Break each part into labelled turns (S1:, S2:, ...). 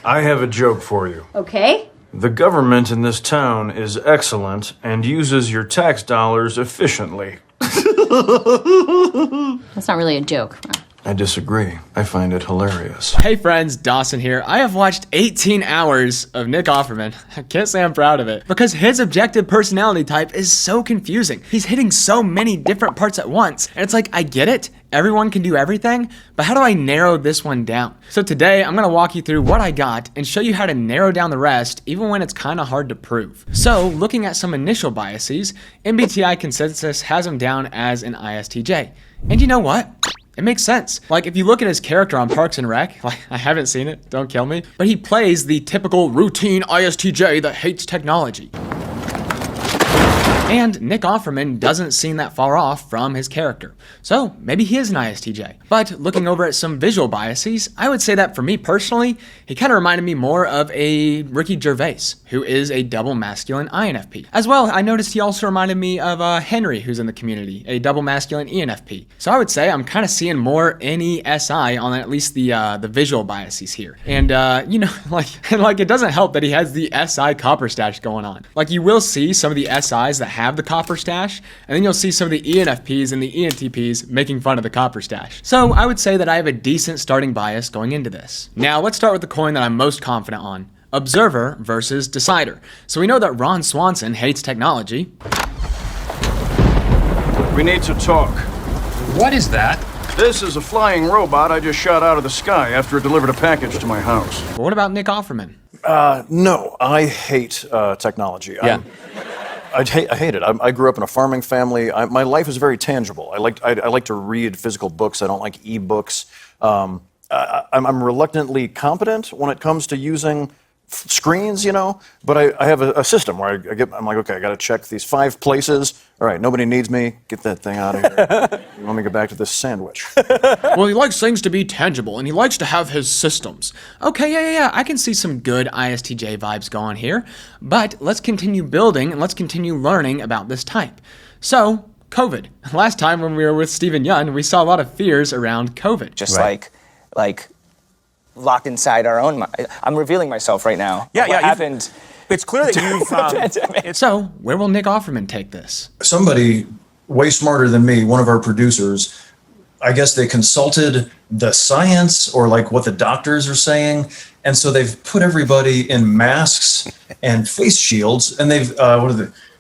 S1: I have a joke for you.
S2: Okay.
S1: The government in this town is excellent and uses your tax dollars efficiently.
S2: That's not really a joke.
S1: I disagree. I find it hilarious.
S3: Hey friends, Dawson here. I have watched 18 hours of Nick Offerman. I can't say I'm proud of it because his objective personality type is so confusing. He's hitting so many different parts at once. And it's like, I get it. Everyone can do everything, but how do I narrow this one down? So today I'm gonna walk you through what I got and show you how to narrow down the rest, even when it's kind of hard to prove. So looking at some initial biases, MBTI consensus has him down as an ISTJ. And you know what? It makes sense. Like if you look at his character on Parks and Rec, like I haven't seen it, don't kill me, but he plays the typical routine ISTJ that hates technology. And Nick Offerman doesn't seem that far off from his character. So maybe he is an ISTJ. But looking over at some visual biases, I would say that for me personally, he kind of reminded me more of a Ricky Gervais, who is a double masculine INFP. As well, I noticed he also reminded me of Henry, who's in the community, a double masculine ENFP. So I would say I'm kind of seeing more NESI on at least the visual biases here. And you know, like it doesn't help that he has the SI copper stash going on. Like you will see some of the SIs that have the copper stash, and then you'll see some of the ENFPs and the ENTPs making fun of the copper stash. So I would say that I have a decent starting bias going into this. Now let's start with the coin that I'm most confident on. Observer versus decider. So we know that Ron Swanson hates technology.
S1: We need to talk.
S4: What is that?
S1: This is a flying robot I just shot out of the sky after it delivered a package to my house.
S3: But what about Nick Offerman?
S5: No, I hate technology.
S3: Yeah.
S5: I hate it. I grew up in a farming family. My life is very tangible. I like to read physical books. I don't like e-books. I'm reluctantly competent when it comes to using screens, you know, but I have a system where I'm like, okay, I got to check these 5 places. All right, nobody needs me. Get that thing out of here. Let me get back to this sandwich.
S3: Well, he likes things to be tangible, and he likes to have his systems. Okay, yeah, I can see some good ISTJ vibes going here, but let's continue building and let's continue learning about this type. So, COVID. Last time when we were with Stephen Yun, we saw a lot of fears around COVID.
S6: Just like locked inside our own mind. I'm revealing myself right now.
S7: Yeah,
S6: what happened?
S7: It's clear that you've...
S3: So, where will Nick Offerman take this?
S8: Somebody way smarter than me, one of our producers, I guess they consulted the science or like what the doctors are saying. And so they've put everybody in masks and face shields, and they've,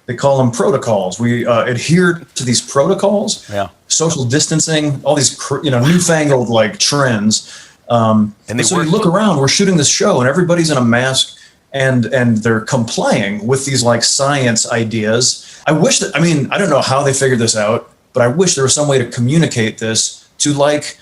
S8: they call them protocols. We adhere to these protocols, social distancing, all these, newfangled like trends. And so you look around, we're shooting this show and everybody's in a mask and they're complying with these like science ideas. I wish that, I don't know how they figured this out, but I wish there was some way to communicate this to like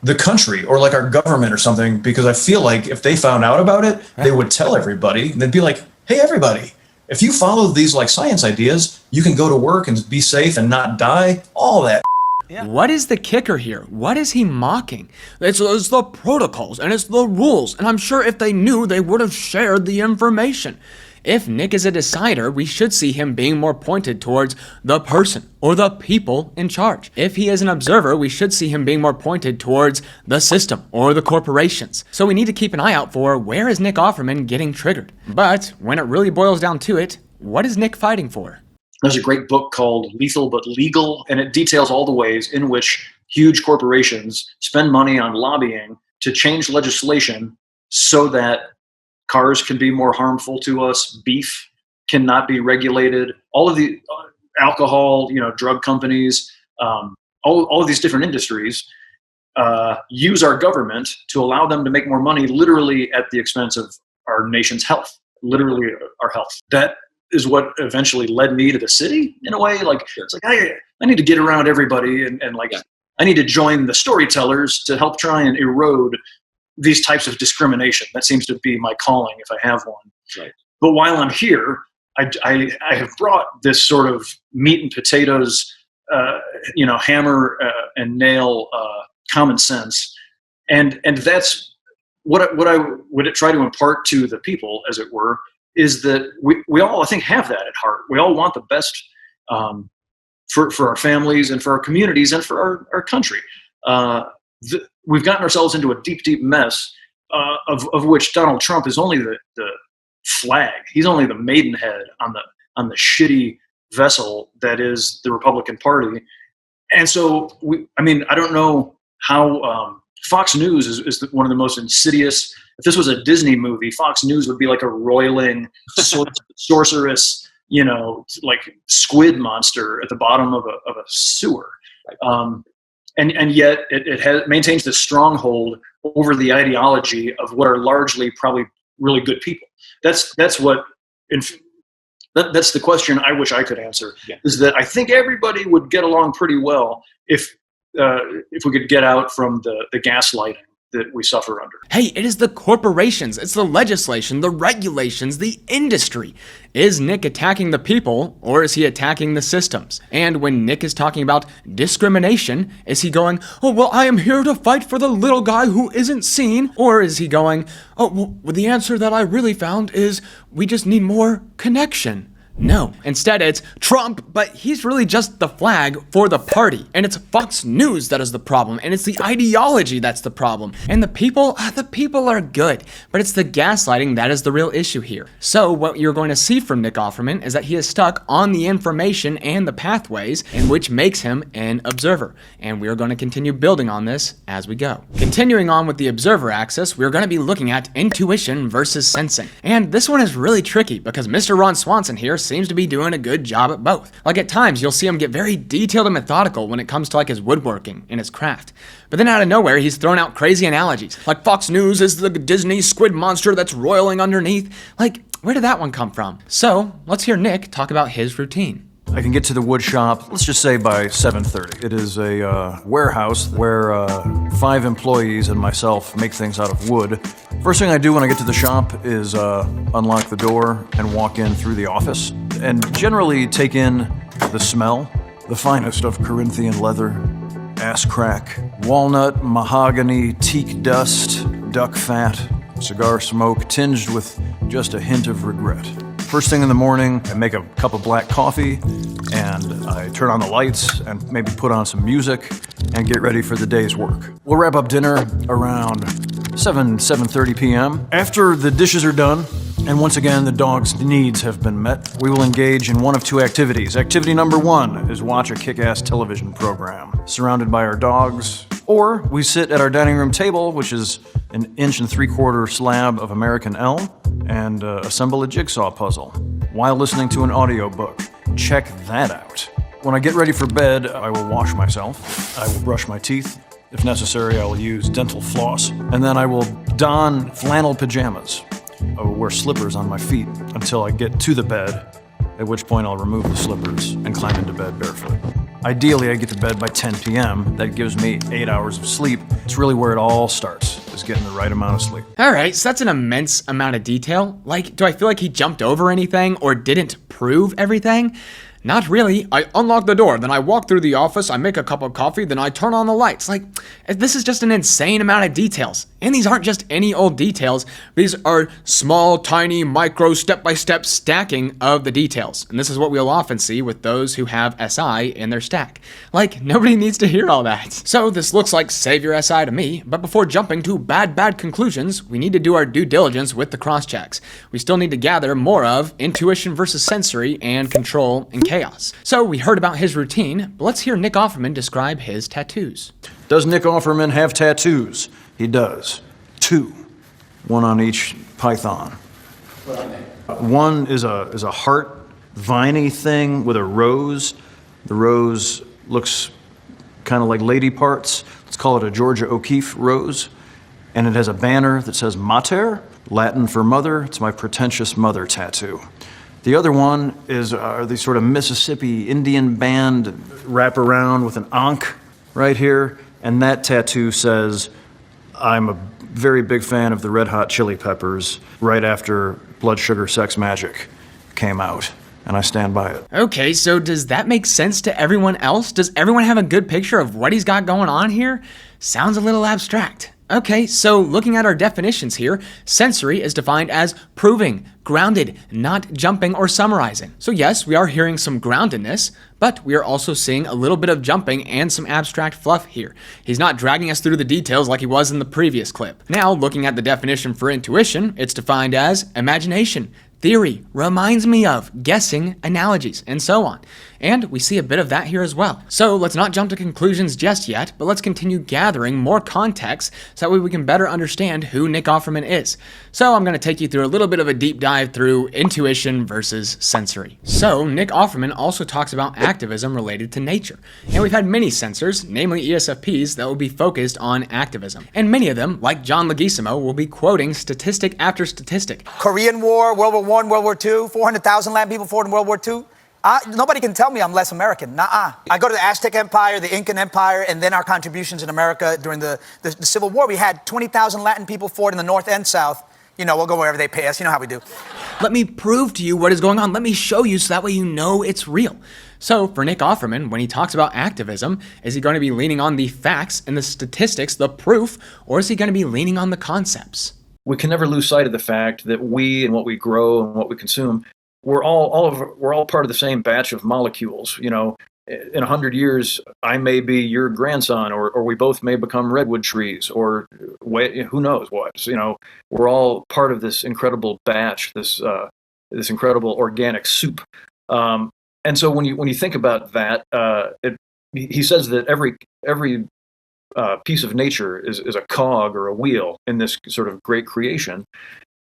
S8: the country or like our government or something, because I feel like if they found out about it, they would tell everybody and they'd be like, hey, everybody, if you follow these like science ideas, you can go to work and be safe and not die, all that.
S3: Yeah. What is the kicker here? What is he mocking? It's the protocols and it's the rules, and I'm sure if they knew, they would have shared the information. If Nick is a decider, we should see him being more pointed towards the person or the people in charge. If he is an observer, we should see him being more pointed towards the system or the corporations. So we need to keep an eye out for where is Nick Offerman getting triggered. But when it really boils down to it, what is Nick fighting for?
S9: There's a great book called Lethal But Legal, and it details all the ways in which huge corporations spend money on lobbying to change legislation so that cars can be more harmful to us, beef cannot be regulated, all of the alcohol, drug companies, all of these different industries use our government to allow them to make more money literally at the expense of our nation's health, literally our health. That is what eventually led me to the city in a way. Like, it's like, I need to get around everybody and I need to join the storytellers to help try and erode these types of discrimination. That seems to be my calling if I have one. Right. But while I'm here, I have brought this sort of meat and potatoes, hammer and nail common sense. And that's what I would try to impart to the people, as it were, is that we all, I think, have that at heart. We all want the best for our families and for our communities and for our country. We've gotten ourselves into a deep, deep mess of which Donald Trump is only the flag. He's only the maidenhead on the shitty vessel that is the Republican Party. And so, I don't know how Fox News is one of the most insidious. If this was a Disney movie, Fox News would be like a roiling sorceress, like squid monster at the bottom of a sewer. And yet it maintains this stronghold over the ideology of what are largely probably really good people. That's the question I wish I could answer. Yeah. Is that I think everybody would get along pretty well if we could get out from the gaslighting that we suffer under.
S3: Hey, it is the corporations, it's the legislation, the regulations, the industry. Is Nick attacking the people, or is he attacking the systems? And when Nick is talking about discrimination, is he going, oh, well, I am here to fight for the little guy who isn't seen? Or is he going, oh, well, the answer that I really found is we just need more connection? No. Instead, it's Trump, but he's really just the flag for the party. And it's Fox News that is the problem. And it's the ideology that's the problem. And the people are good. But it's the gaslighting that is the real issue here. So what you're going to see from Nick Offerman is that he is stuck on the information and the pathways, in which makes him an observer. And we are going to continue building on this as we go. Continuing on with the observer axis, we're going to be looking at intuition versus sensing. And this one is really tricky because Mr. Ron Swanson here seems to be doing a good job at both. Like at times, you'll see him get very detailed and methodical when it comes to like his woodworking and his craft. But then out of nowhere, he's throwing out crazy analogies. Like Fox News is the Disney squid monster that's roiling underneath. Like, where did that one come from? So, let's hear Nick talk about his routine.
S1: I can get to the wood shop, let's just say by 7:30. It is a warehouse where 5 employees and myself make things out of wood. First thing I do when I get to the shop is unlock the door and walk in through the office and generally take in the smell, the finest of Corinthian leather, ass crack, walnut, mahogany, teak dust, duck fat, cigar smoke tinged with just a hint of regret. First thing in the morning, I make a cup of black coffee and I turn on the lights and maybe put on some music and get ready for the day's work. We'll wrap up dinner around 7:30 p.m. After the dishes are done, and once again the dog's needs have been met, we will engage in one of 2 activities. Activity number 1 is watch a kick-ass television program surrounded by our dogs, or we sit at our dining room table, which is an 1 3/4 slab of American elm, and assemble a jigsaw puzzle while listening to an audiobook. Check that out. When I get ready for bed, I will wash myself. I will brush my teeth. If necessary, I will use dental floss. And then I will don flannel pajamas. I will wear slippers on my feet until I get to the bed, at which point I'll remove the slippers and climb into bed barefoot. Ideally, I get to bed by 10 p.m. That gives me 8 hours of sleep. It's really where it all starts, is getting the right amount of sleep.
S3: All right, so that's an immense amount of detail. Like, do I feel like he jumped over anything or didn't prove everything? Not really. I unlock the door, then I walk through the office, I make a cup of coffee, then I turn on the lights. Like, this is just an insane amount of details. And these aren't just any old details. These are small, tiny, micro, step-by-step stacking of the details. And this is what we'll often see with those who have SI in their stack. Like, nobody needs to hear all that. So this looks like save your SI to me, but before jumping to bad conclusions, we need to do our due diligence with the crosschecks. We still need to gather more of intuition versus sensory and control and chaos. So we heard about his routine, but let's hear Nick Offerman describe his tattoos.
S1: Does Nick Offerman have tattoos? He does. 2. 1 on each python. One is a heart viney thing with a rose. The rose looks kind of like lady parts. Let's call it a Georgia O'Keeffe rose. And it has a banner that says Mater, Latin for mother. It's my pretentious mother tattoo. The other one is the sort of Mississippi Indian band wraparound with an ankh right here. And that tattoo says, I'm a very big fan of the Red Hot Chili Peppers right after Blood Sugar Sex Magic came out. And I stand by it.
S3: Okay, so does that make sense to everyone else? Does everyone have a good picture of what he's got going on here? Sounds a little abstract. Okay, so looking at our definitions here, sensory is defined as proving, grounded, not jumping or summarizing. So yes, we are hearing some groundedness, but we are also seeing a little bit of jumping and some abstract fluff here. He's not dragging us through the details like he was in the previous clip. Now, looking at the definition for intuition, it's defined as imagination, theory, reminds me of, guessing, analogies, and so on. And we see a bit of that here as well. So let's not jump to conclusions just yet, but let's continue gathering more context so that way we can better understand who Nick Offerman is. So I'm going to take you through a little bit of a deep dive through intuition versus sensory. So Nick Offerman also talks about activism related to nature. And we've had many sensors, namely ESFPs, that will be focused on activism. And many of them, like John Leguizamo, will be quoting statistic after statistic.
S2: Korean War, World War I, World War II, 400,000 Latin people fought in World War II. Nobody can tell me I'm less American. Nuh-uh. I go to the Aztec Empire, the Incan Empire, and then our contributions in America during the Civil War. We had 20,000 Latin people fought in the North and South. You know, we'll go wherever they pay us. You know how we do.
S3: Let me prove to you what is going on. Let me show you so that way you know it's real. So for Nick Offerman, when he talks about activism, is he going to be leaning on the facts and the statistics, the proof, or is he going to be leaning on the concepts?
S1: We can never lose sight of the fact that we and what we grow and what we consume, we're all part of the same batch of molecules. You know, in 100 years, I may be your grandson, or we both may become redwood trees, or who knows what. You know, we're all part of this incredible batch, this incredible organic soup. And so when you think about that, he says that every piece of nature is a cog or a wheel in this sort of great creation.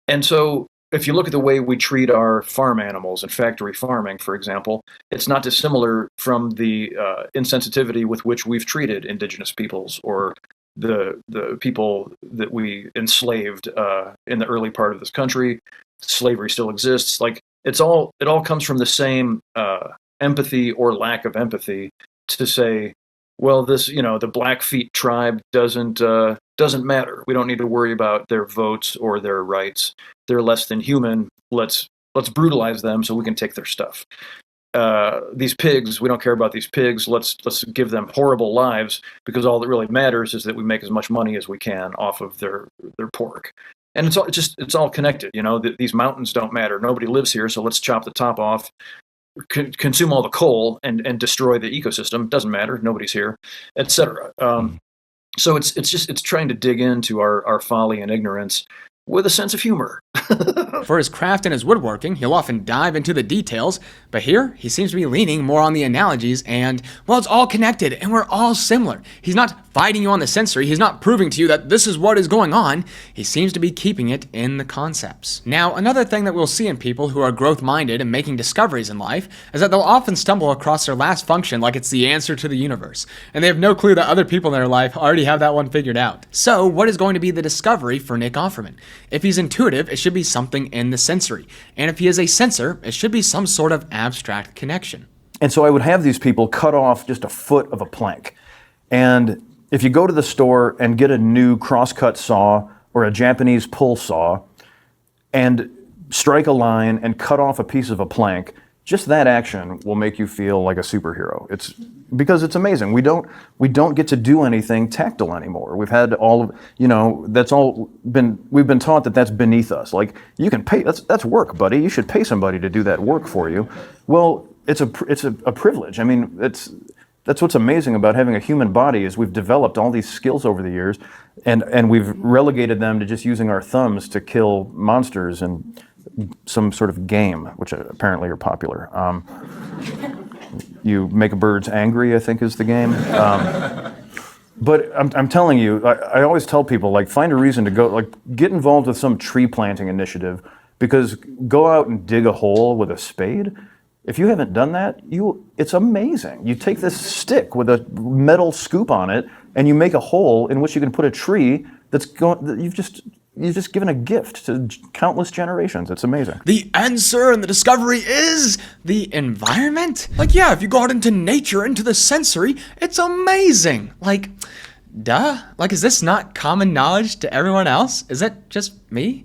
S1: And so if you look at the way we treat our farm animals in factory farming, for example, it's not dissimilar from the insensitivity with which we've treated indigenous peoples or the people that we enslaved in the early part of this country. Slavery still exists. Like it all comes from the same empathy or lack of empathy to say, well, the Blackfeet tribe doesn't matter. We don't need to worry about their votes or their rights. They're less than human. Let's brutalize them so we can take their stuff. These pigs, we don't care about these pigs. Let's give them horrible lives because all that really matters is that we make as much money as we can off of their pork. And it's all connected. You know, these mountains don't matter. Nobody lives here, so let's chop the top off. Consume all the coal and destroy the ecosystem. Doesn't matter. Nobody's here, etc. So it's trying to dig into our folly and ignorance with a sense of humor.
S3: For his craft and his woodworking, he'll often dive into the details, but here he seems to be leaning more on the analogies and, well, it's all connected and we're all similar. He's not fighting you on the sensory. He's not proving to you that this is what is going on. He seems to be keeping it in the concepts. Now, another thing that we'll see in people who are growth-minded and making discoveries in life is that they'll often stumble across their last function like it's the answer to the universe, and they have no clue that other people in their life already have that one figured out. So, what is going to be the discovery for Nick Offerman? If he's intuitive, it should be something in the sensory, and if he is a sensor, it should be some sort of abstract connection.
S5: And so I would have these people cut off just a foot of a plank. And if you go to the store and get a new crosscut saw or a Japanese pull saw and strike a line and cut off a piece of a plank, just that action will make you feel like a superhero. It's because it's amazing. We don't get to do anything tactile anymore. We've had we've been taught that that's beneath us. Like, you can pay, that's work, buddy. You should pay somebody to do that work for you. Well, it's a privilege. I mean, that's what's amazing about having a human body is we've developed all these skills over the years, and we've relegated them to just using our thumbs to kill monsters and some sort of game, which apparently are popular. You make birds angry, I think is the game. But I'm telling you, I always tell people, like, find a reason to go, like, get involved with some tree planting initiative, because go out and dig a hole with a spade. If you haven't done that, it's amazing. You take this stick with a metal scoop on it, and you make a hole in which you can put a tree you've just given a gift to countless generations. It's amazing.
S3: The answer and the discovery is the environment? Like, yeah, if you go out into nature, into the sensory, it's amazing. Like, duh. Like, is this not common knowledge to everyone else? Is it just me?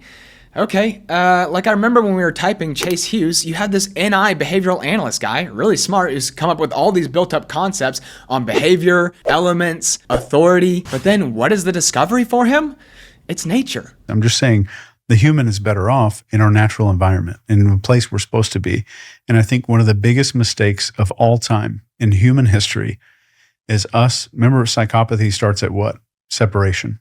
S3: Okay, like I remember when we were typing Chase Hughes, you had this NI behavioral analyst guy, really smart, who's come up with all these built-up concepts on behavior, elements, authority. But then what is the discovery for him? It's nature.
S10: I'm just saying the human is better off in our natural environment, in the place we're supposed to be. And I think one of the biggest mistakes of all time in human history is us. Remember, psychopathy starts at what? Separation.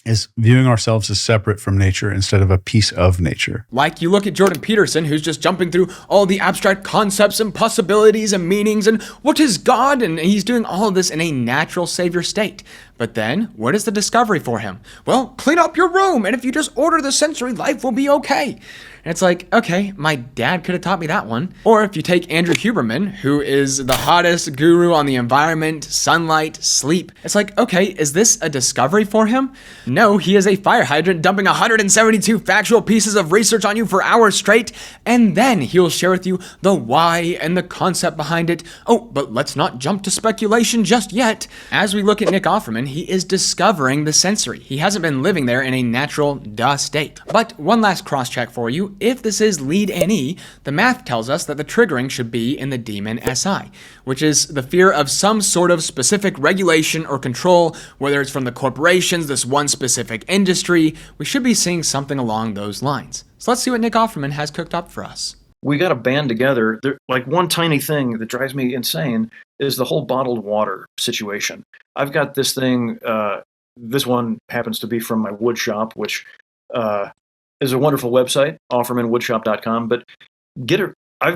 S10: Is viewing ourselves as separate from nature instead of a piece of nature.
S3: Like you look at Jordan Peterson, who's just jumping through all the abstract concepts and possibilities and meanings and what is God, and he's doing all of this in a natural savior state. But then, what is the discovery for him? Well, clean up your room, and if you just order the sensory, life will be okay. And it's like, okay, my dad could have taught me that one. Or if you take Andrew Huberman, who is the hottest guru on the environment, sunlight, sleep. It's like, okay, is this a discovery for him? No, he is a fire hydrant dumping 172 factual pieces of research on you for hours straight, and then he'll share with you the why and the concept behind it. Oh, but let's not jump to speculation just yet. As we look at Nick Offerman, he is discovering the sensory. He hasn't been living there in a natural duh state. But one last cross-check for you. If this is lead NE, the math tells us that the triggering should be in the demon SI, which is the fear of some sort of specific regulation or control, whether it's from the corporations, this one specific industry. We should be seeing something along those lines. So let's see what Nick Offerman has cooked up for us.
S9: We got to band together. Like one tiny thing that drives me insane is the whole bottled water situation. I've got this thing. This one happens to be from my wood shop, which is a wonderful website, offermanwoodshop.com. But I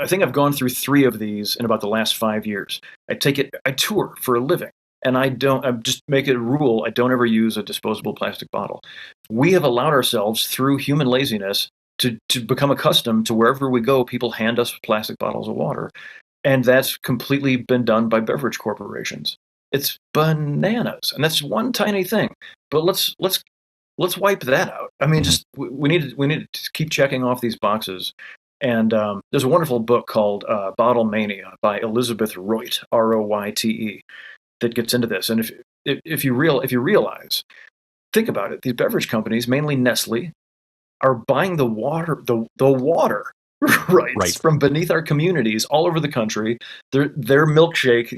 S9: think I've gone through 3 of these in about the last 5 years. I tour for a living, and I just make it a rule. I don't ever use a disposable plastic bottle. We have allowed ourselves through human laziness to become accustomed to wherever we go, people hand us plastic bottles of water. And that's completely been done by beverage corporations. It's bananas. And that's one tiny thing. But let's wipe that out. I mean, just we need to keep checking off these boxes. And there's a wonderful book called Bottle Mania by Elizabeth Royte, Royte, that gets into this. And if you realize, think about it, these beverage companies, mainly Nestle, are buying the water rights from beneath our communities all over the country. Their milkshake,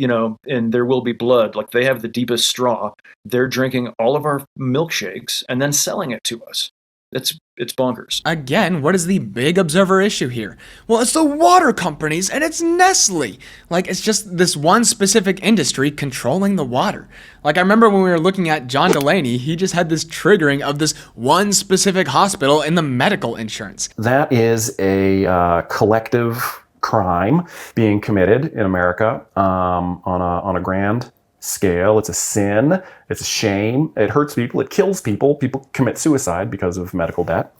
S9: and There Will Be Blood, like they have the deepest straw. They're drinking all of our milkshakes and then selling it to us. It's bonkers.
S3: Again, what is the big observer issue here? Well, it's the water companies and it's Nestle. Like, it's just this one specific industry controlling the water. Like, I remember when we were looking at John Delaney, he just had this triggering of this one specific hospital in the medical insurance.
S11: That is a collective crime being committed in America on a grand scale. It's a sin. It's a shame. It hurts people. It kills people. People commit suicide because of medical debt.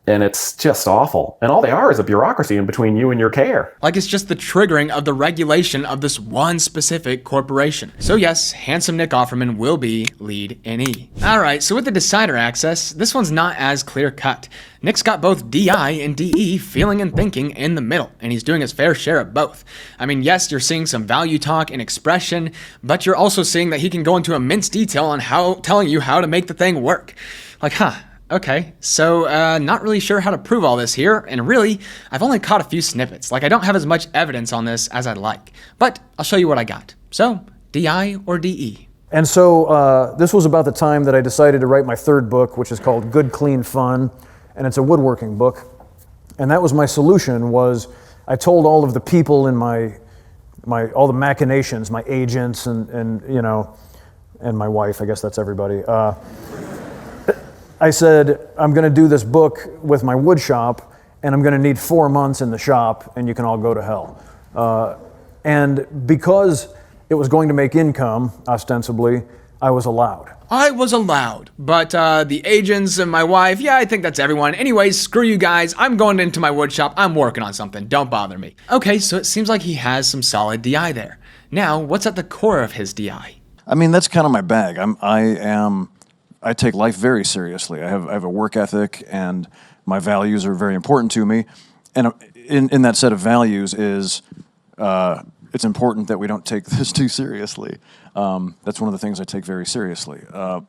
S11: And it's just awful. And all they are is a bureaucracy in between you and your care.
S3: Like, it's just the triggering of the regulation of this one specific corporation. So yes, handsome Nick Offerman will be lead NE. Alright, so with the decider access, this one's not as clear cut. Nick's got both DI and DE, feeling and thinking, in the middle, and he's doing his fair share of both. I mean, yes, you're seeing some value talk and expression, but you're also seeing that he can go into immense detail on telling you how to make the thing work. Like, okay, so not really sure how to prove all this here, and really, I've only caught a few snippets. Like, I don't have as much evidence on this as I'd like, but I'll show you what I got. So, DI or DE?
S1: And so this was about the time that I decided to write my 3rd book, which is called Good, Clean, Fun, and it's a woodworking book. And that was my solution, was I told all of the people in all the machinations, my agents and my wife, I guess that's everybody. I said, I'm going to do this book with my wood shop, and I'm going to need 4 months in the shop, and you can all go to hell. And because it was going to make income, ostensibly, I was allowed.
S3: But the agents and my wife, yeah, I think that's everyone. Anyways, screw you guys. I'm going into my wood shop. I'm working on something. Don't bother me. Okay, so it seems like he has some solid DI there. Now, what's at the core of his DI?
S5: I mean, that's kind of my bag. I take life very seriously. I have a work ethic, and my values are very important to me. And in that set of values is it's important that we don't take this too seriously. That's one of the things I take very seriously.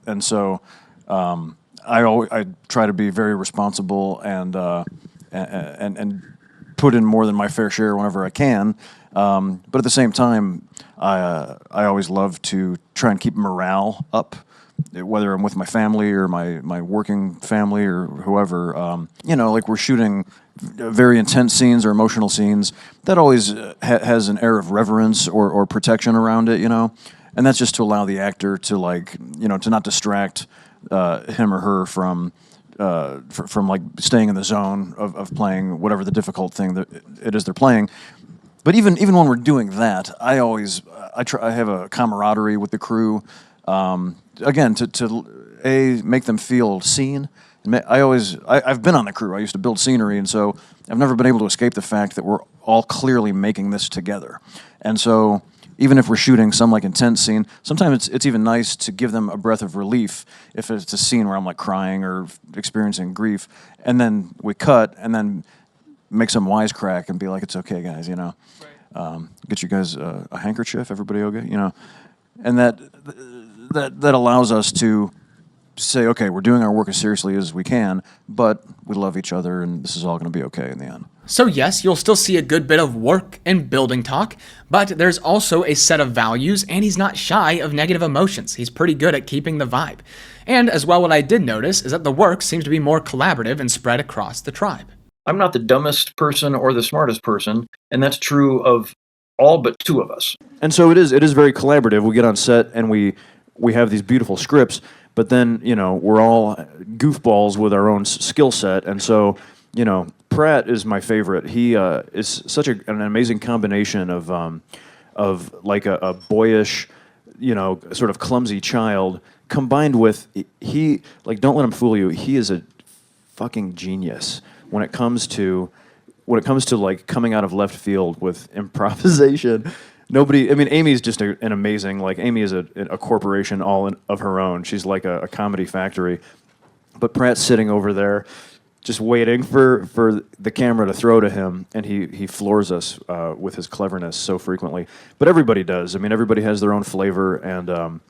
S5: And so I try to be very responsible and put in more than my fair share whenever I can. But at the same time, I always love to try and keep morale up, whether I'm with my family or my working family or whoever. Like we're shooting very intense scenes or emotional scenes, that always has an air of reverence or protection around it, and that's just to allow the actor to to not distract him or her from like staying in the zone of playing whatever the difficult thing that it is they're playing. But even when we're doing that, I have a camaraderie with the crew. Again, to make them feel seen. I've been on the crew. I used to build scenery, and so I've never been able to escape the fact that we're all clearly making this together. And so even if we're shooting some like intense scene, sometimes it's even nice to give them a breath of relief if it's a scene where I'm like crying or experiencing grief, and then we cut and then make some wisecrack and be like, it's okay, guys, get you guys a handkerchief, everybody okay, and that allows us to say, okay, we're doing our work as seriously as we can, but we love each other and this is all going to be okay in the end.
S3: So yes, you'll still see a good bit of work and building talk, but there's also a set of values, and he's not shy of negative emotions. He's pretty good at keeping the vibe. And as well, what I did notice is that the work seems to be more collaborative and spread across the tribe.
S1: I'm not the dumbest person or the smartest person, and that's true of all but two of us.
S5: And so it is very collaborative. We get on set and we have these beautiful scripts, but then, we're all goofballs with our own skill set. And so, Pratt is my favorite. He is such an amazing combination of like a boyish, sort of clumsy child, combined with, don't let him fool you, he is a fucking genius when it comes to like coming out of left field with improvisation. Amy's just an amazing, Amy is a corporation all of her own. She's like a comedy factory. But Pratt's sitting over there just waiting for the camera to throw to him, and he floors us with his cleverness so frequently. But everybody does. Everybody has their own flavor, and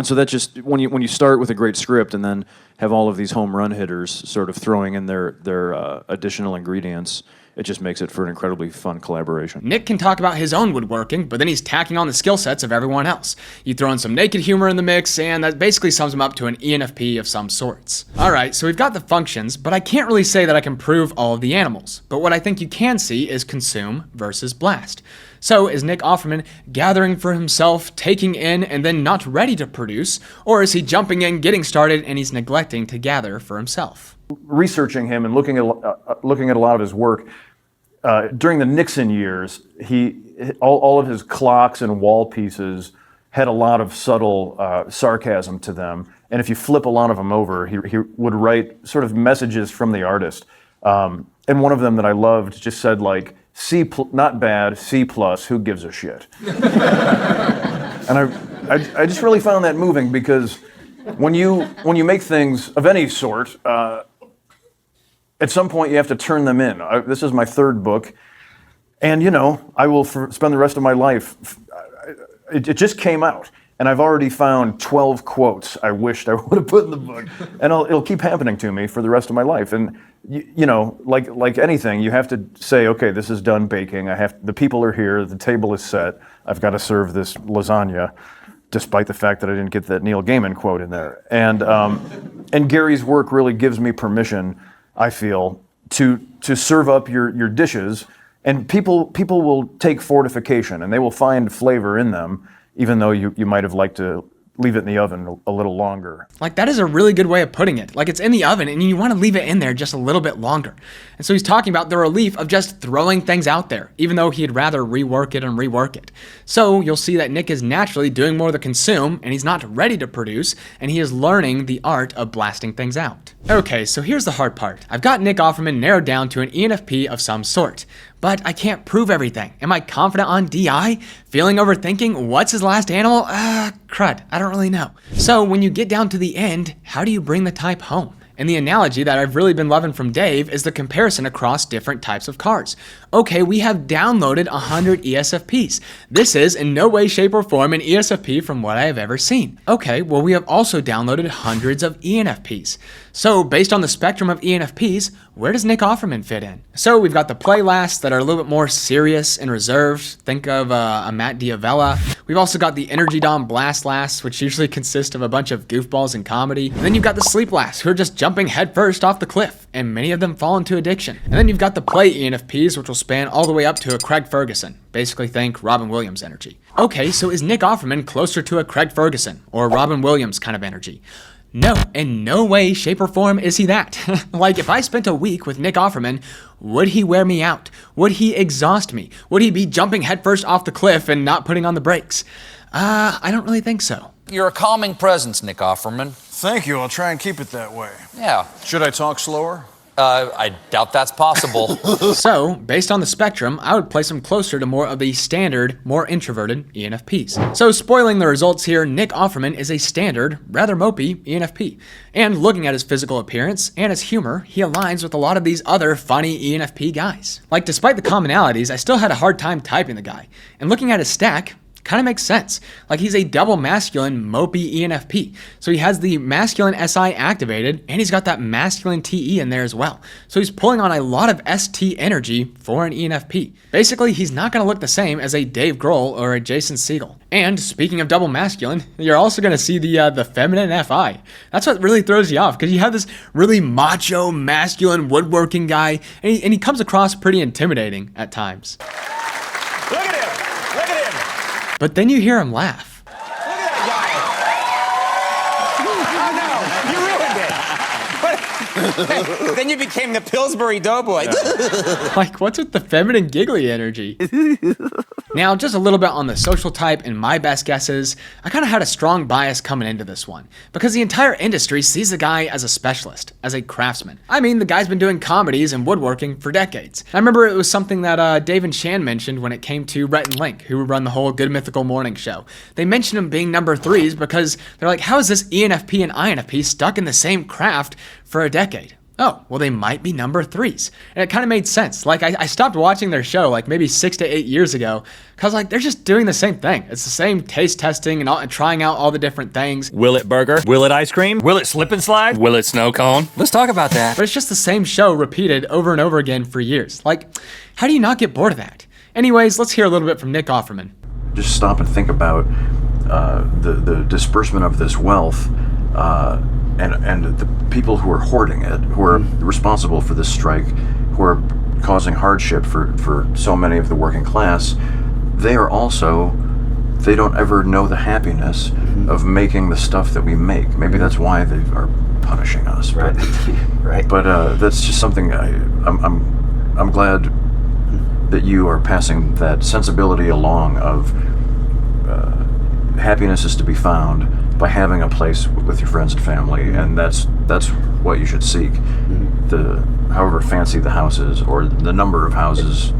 S5: so that just, when you start with a great script and then have all of these home run hitters sort of throwing in their additional ingredients, it just makes it for an incredibly fun collaboration.
S3: Nick can talk about his own woodworking, but then he's tacking on the skill sets of everyone else. You throw in some naked humor in the mix, and that basically sums him up to an ENFP of some sorts. Alright, so we've got the functions, but I can't really say that I can prove all of the animals. But what I think you can see is consume versus blast. So is Nick Offerman gathering for himself, taking in, and then not ready to produce? Or is he jumping in, getting started, and he's neglecting to gather for himself?
S5: Researching him and looking at a lot of his work, during the Nixon years, all of his clocks and wall pieces had a lot of subtle sarcasm to them. And if you flip a lot of them over, he would write sort of messages from the artist. And one of them that I loved just said like, not bad, C+, who gives a shit? And I just really found that moving, because when you make things of any sort, at some point you have to turn them in. This is my third book, and I will spend the rest of my life. It just came out, and I've already found 12 quotes I wished I would have put in the book, and it'll keep happening to me for the rest of my life. And like anything, you have to say, okay, this is done baking. The people are here, the table is set. I've got to serve this lasagna, despite the fact that I didn't get that Neil Gaiman quote in there. And Gary's work really gives me permission, I feel, to serve up your dishes, and people will take fortification and they will find flavor in them, even though you might have liked to leave it in the oven a little longer.
S3: Like, that is a really good way of putting it. Like, it's in the oven and you want to leave it in there just a little bit longer. And so he's talking about the relief of just throwing things out there, even though he'd rather rework it. So you'll see that Nick is naturally doing more to consume, and he's not ready to produce, and he is learning the art of blasting things out. Okay, so here's the hard part. I've got Nick Offerman narrowed down to an ENFP of some sort, but I can't prove everything. Am I confident on DI? Feeling overthinking? What's his last animal? Crud, I don't really know. So when you get down to the end, how do you bring the type home? And the analogy that I've really been loving from Dave is the comparison across different types of cars. Okay, we have downloaded 100 ESFPs. This is in no way, shape, or form an ESFP from what I have ever seen. Okay, well, we have also downloaded hundreds of ENFPs. So based on the spectrum of ENFPs, where does Nick Offerman fit in? So we've got the play lasts that are a little bit more serious and reserved. Think of a Matt Diavella. We've also got the energy dom blast lasts, which usually consist of a bunch of goofballs in comedy. And then you've got the sleep lasts, who are just jumping headfirst off the cliff, and many of them fall into addiction. And then you've got the play ENFPs, which will span all the way up to a Craig Ferguson. Basically think Robin Williams energy. Okay, so is Nick Offerman closer to a Craig Ferguson or Robin Williams kind of energy? No, in no way, shape, or form is he that. Like, if I spent a week with Nick Offerman, would he wear me out? Would he exhaust me? Would he be jumping headfirst off the cliff and not putting on the brakes? I don't really think so.
S12: You're a calming presence, Nick Offerman.
S1: Thank you. I'll try and keep it that way.
S12: Yeah.
S1: Should I talk slower?
S12: I doubt that's possible.
S3: So, based on the spectrum, I would place him closer to more of the standard, more introverted ENFPs. So, spoiling the results here, Nick Offerman is a standard, rather mopey ENFP. And looking at his physical appearance and his humor, he aligns with a lot of these other funny ENFP guys. Like, despite the commonalities, I still had a hard time typing the guy. And looking at his stack, kind of makes sense. Like, he's a double masculine mopey ENFP. So he has the masculine SI activated, and he's got that masculine TE in there as well. So he's pulling on a lot of ST energy for an ENFP. Basically, he's not going to look the same as a Dave Grohl or a Jason Segel. And speaking of double masculine, you're also going to see the feminine FI. That's what really throws you off, because you have this really macho, masculine, woodworking guy, and he comes across pretty intimidating at times.
S7: Look at him! Look at him!
S3: But then you hear him laugh.
S7: Look at that guy! Oh no, you ruined it! Then you became the Pillsbury Doughboy.
S3: Like, what's with the feminine giggly energy? Now, just a little bit on the social type and my best guesses, I kind of had a strong bias coming into this one, because the entire industry sees the guy as a specialist, as a craftsman. I mean, the guy's been doing comedies and woodworking for decades. I remember it was something that Dave and Shan mentioned when it came to Rhett and Link, who run the whole Good Mythical Morning show. They mentioned him being number 3s because they're like, how is this ENFP and INFP stuck in the same craft for a decade? Oh, well, they might be number 3s. And it kind of made sense. Like, I stopped watching their show like maybe 6 to 8 years ago, because like they're just doing the same thing. It's the same taste testing and trying out all the different things.
S7: Will it burger? Will it ice cream? Will it slip and slide? Will it snow cone? Let's talk about that.
S3: But it's just the same show repeated over and over again for years. Like, how do you not get bored of that? Anyways, let's hear a little bit from Nick Offerman.
S5: Just stop and think about the disbursement of this wealth and the people who are hoarding it, who are responsible for this strike, who are causing hardship for so many of the working class. They don't ever know the happiness of making the stuff that we make. Maybe that's why they are punishing us.
S11: Right. Right.
S5: But that's just something I'm glad that you are passing that sensibility along of happiness is to be found by having a place with your friends and family, and that's what you should seek. However fancy the house is, or the number of houses,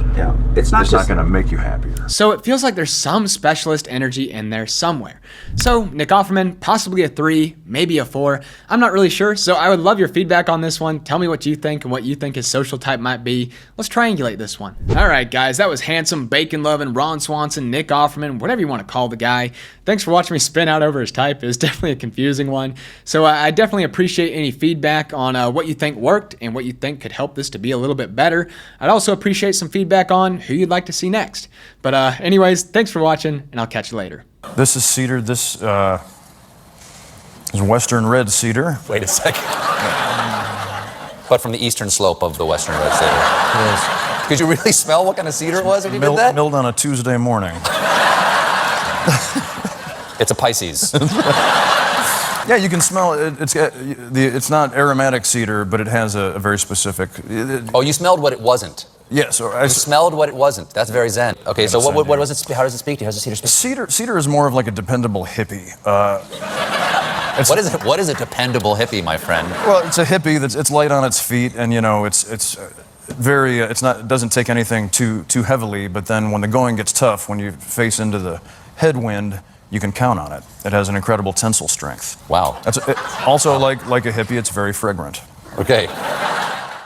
S5: it's not going to make you happier.
S3: So it feels like there's some specialist energy in there somewhere. So Nick Offerman, possibly a 3, maybe a 4. I'm not really sure, so I would love your feedback on this one. Tell me what you think and what you think his social type might be. Let's triangulate this one. All right, guys, that was handsome, bacon-loving Ron Swanson, Nick Offerman, whatever you want to call the guy. Thanks for watching me spin out over his type. It was definitely a confusing one. So I definitely appreciate any feedback on what you think worked and what you think could help this to be a little bit better. I'd also appreciate some feedback on who you'd like to see next. But anyways, thanks for watching, and I'll catch you later.
S1: This is cedar. This is Western red cedar.
S12: Wait a second. But from the eastern slope of the Western red cedar.
S1: Yes.
S12: Could you really smell what kind of cedar it was when you did that?
S1: Milled on a Tuesday morning.
S12: It's a Pisces.
S1: Yeah, you can smell it. It's not aromatic cedar, but it has a very specific.
S12: Oh, you smelled what it wasn't.
S1: Yes,
S12: you smelled what it wasn't. That's very zen. Okay, so what does it? How does it speak to you? How does the cedar speak?
S1: Cedar is more of like a dependable hippie.
S12: What is a dependable hippie, my friend?
S1: Well, it's a hippie it's light on its feet, and it's very it doesn't take anything too heavily. But then when the going gets tough, when you face into the headwind,
S5: You can count on it. It has an incredible tensile strength.
S12: Wow.
S5: Also, like a hippie, it's very fragrant.
S12: Okay.